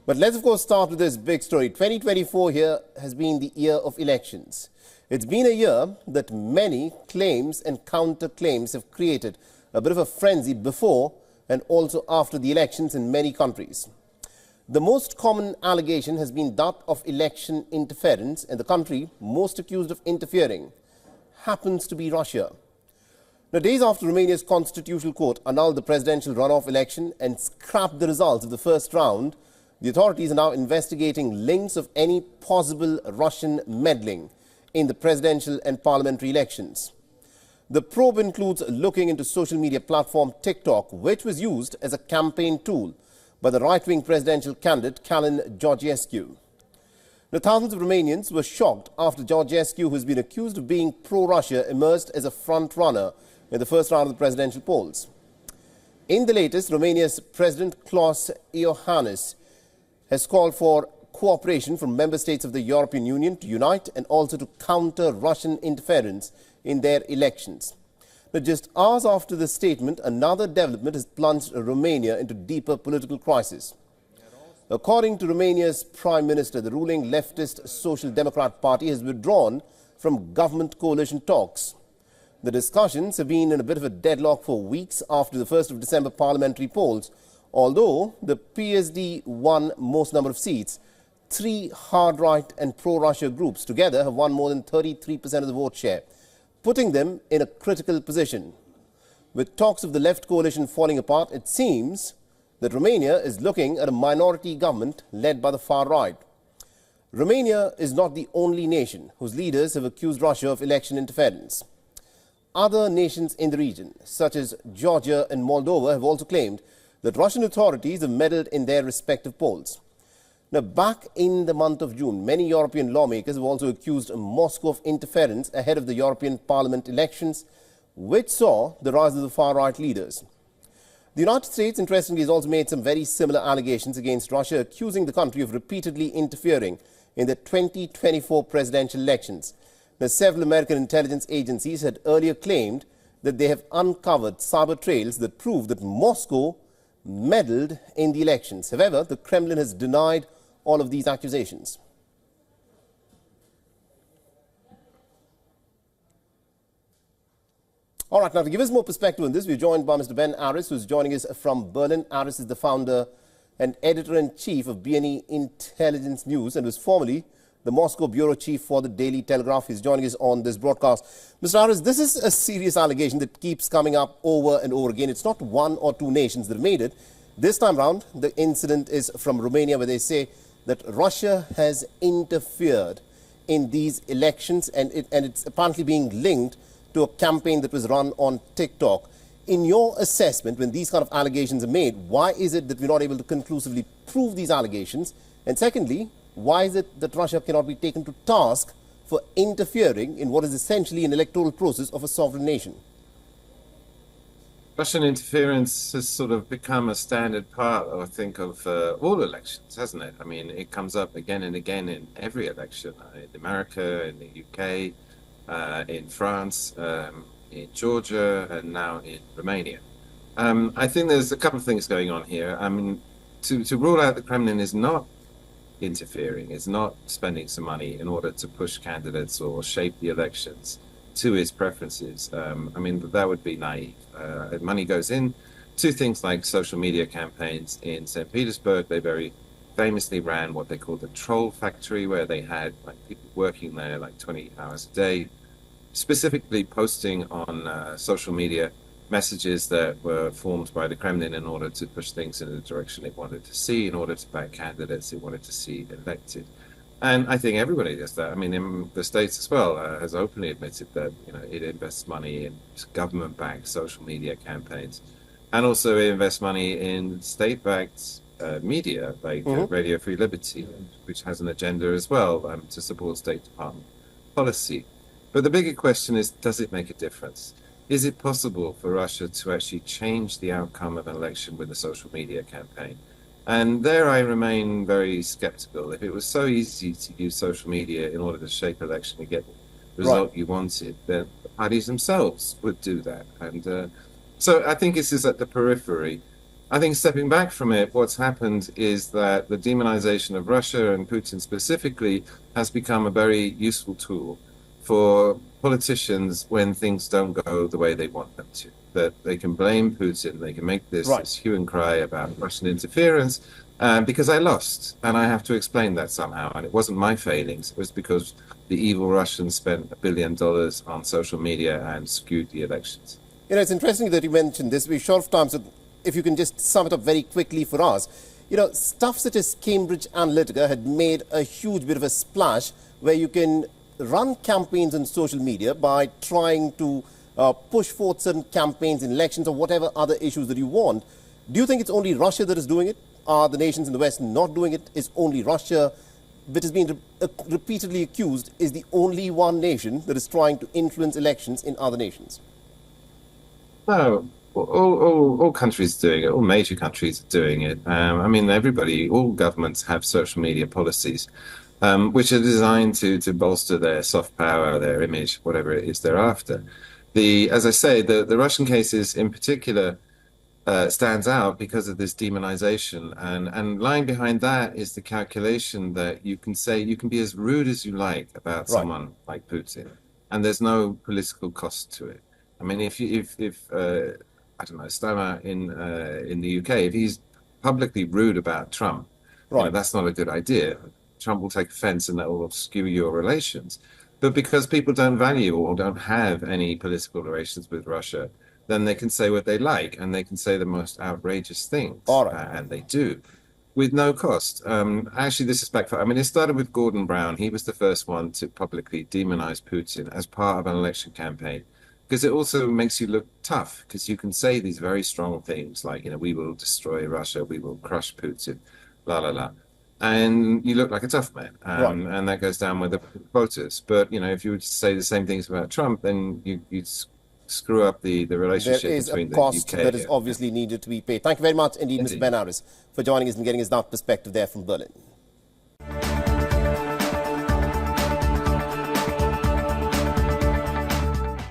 But let's, of course, start with this big story. 2024 here has been the year of elections. It's been a year that many claims and counterclaims have created a bit of a frenzy before and also after the elections in many countries. The most common allegation has been that of election interference, and the country most accused of interfering happens to be Russia. Now, days after Romania's constitutional court annulled the presidential runoff election and scrapped the results of the first round, the authorities are now investigating links of any possible Russian meddling in the presidential and parliamentary elections. The probe includes looking into social media platform TikTok, which was used as a campaign tool by the right-wing presidential candidate Calin Georgescu. Now, thousands of Romanians were shocked after Georgescu, who has been accused of being pro-Russia, emerged as a front-runner in the first round of the presidential polls. In the latest, Romania's President Klaus Iohannis has called for cooperation from member states of the European Union to unite and also to counter Russian interference in their elections. But just hours after this statement, another development has plunged Romania into deeper political crisis. According to Romania's Prime Minister, the ruling leftist Social Democrat Party has withdrawn from government coalition talks. The discussions have been in a bit of a deadlock for weeks after the 1st of December parliamentary polls. Although the PSD won most number of seats, three hard-right and pro-Russia groups together have won more than 33% of the vote share, putting them in a critical position. With talks of the left coalition falling apart, it seems that Romania is looking at a minority government led by the far right. Romania is not the only nation whose leaders have accused Russia of election interference. Other nations in the region, such as Georgia and Moldova, have also claimed that Russian authorities have meddled in their respective polls. Now, back in the month of June, many European lawmakers have also accused Moscow of interference ahead of the European Parliament elections, which saw the rise of the far-right leaders. The United States, interestingly, has also made some very similar allegations against Russia, accusing the country of repeatedly interfering in the 2024 presidential elections. Now, several American intelligence agencies had earlier claimed that they have uncovered cyber trails that prove that Moscow meddled in the elections. However, the Kremlin has denied all of these accusations. All right, now to give us more perspective on this, we're joined by Mr. Ben Aris, who's joining us from Berlin. Aris is the founder and editor-in-chief of BNE Intelligence News and was formerly the Moscow bureau chief for the Daily Telegraph. He's joining us on this broadcast. Mr. Aris, this is a serious allegation that keeps coming up over and over again. It's not one or two nations that made it. This time round, the incident is from Romania, where they say that Russia has interfered in these elections, and it's apparently being linked to a campaign that was run on TikTok. In your assessment, when these kind of allegations are made, why is it that we're not able to conclusively prove these allegations? And secondly, why is it that Russia cannot be taken to task for interfering in what is essentially an electoral process of a sovereign nation? Russian interference has sort of become a standard part, I think, of all elections, hasn't it? I mean, it comes up again and again in every election, in America, in the UK, in France, in Georgia, and now in Romania. I think there's a couple of things going on here. I mean, to rule out the Kremlin is not interfering, is not spending some money in order to push candidates or shape the elections to his preferences. I mean, that would be naive. Money goes in to things like social media campaigns. In St. Petersburg, they very famously ran what they called the troll factory, where they had like people working there like 20 hours a day, specifically posting on social media messages that were formed by the Kremlin in order to push things in the direction they wanted to see, in order to back candidates they wanted to see elected. And I think everybody does that. I mean, in the States as well, has openly admitted that, you know, it invests money in government-backed social media campaigns, and also it invests money in state-backed media, like Radio Free Liberty, which has an agenda as well to support State Department policy. But the bigger question is, does it make a difference? Is it possible for Russia to actually change the outcome of an election with a social media campaign? And there I remain very skeptical. If it was so easy to use social media in order to shape election and get the result you wanted, then the parties themselves would do that. And so I think this is at the periphery. I think stepping back from it, what's happened is that the demonization of Russia and Putin specifically has become a very useful tool for politicians when things don't go the way they want them to. That they can blame Putin, they can make this hue and cry about Russian interference, because I lost, and I have to explain that somehow. And it wasn't my failings, it was because the evil Russians spent $1 billion on social media and skewed the elections. You know, it's interesting that you mentioned this. We're short of time, so if you can just sum it up very quickly for us. You know, stuff such as Cambridge Analytica had made a huge bit of a splash where you can run campaigns on social media by trying to push forth certain campaigns in elections or whatever other issues that you want. Do you think it's only Russia that is doing it? Are the nations in the West not doing it? Is only Russia, which has been repeatedly accused, is the only one nation that is trying to influence elections in other nations? No, all countries are doing it. All major countries are doing it. I mean, all governments have social media policies, which are designed to bolster their soft power, their image, whatever it is they're after. As I say, the Russian cases in particular stands out because of this demonization, and lying behind that is the calculation that you can be as rude as you like about someone like Putin, and there's no political cost to it. I mean, if I don't know, Stama in the UK, if he's publicly rude about Trump, you know, that's not a good idea. Trump will take offense, and that will skew your relations. But because people don't value or don't have any political relations with Russia, then they can say what they like, and they can say the most outrageous things, and they do, with no cost. Actually, this is backfire. I mean, it started with Gordon Brown. He was the first one to publicly demonize Putin as part of an election campaign, because it also makes you look tough, because you can say these very strong things like, you know, we will destroy Russia, we will crush Putin, la la la, and you look like a tough man, and that goes down with the voters. But you know, if you were to say the same things about Trump, then you'd screw up the relationship between the UK. There is a cost that is obviously needed to be paid. Thank you very much indeed, Mr. Ben Harris, for joining us and getting us that perspective there from Berlin.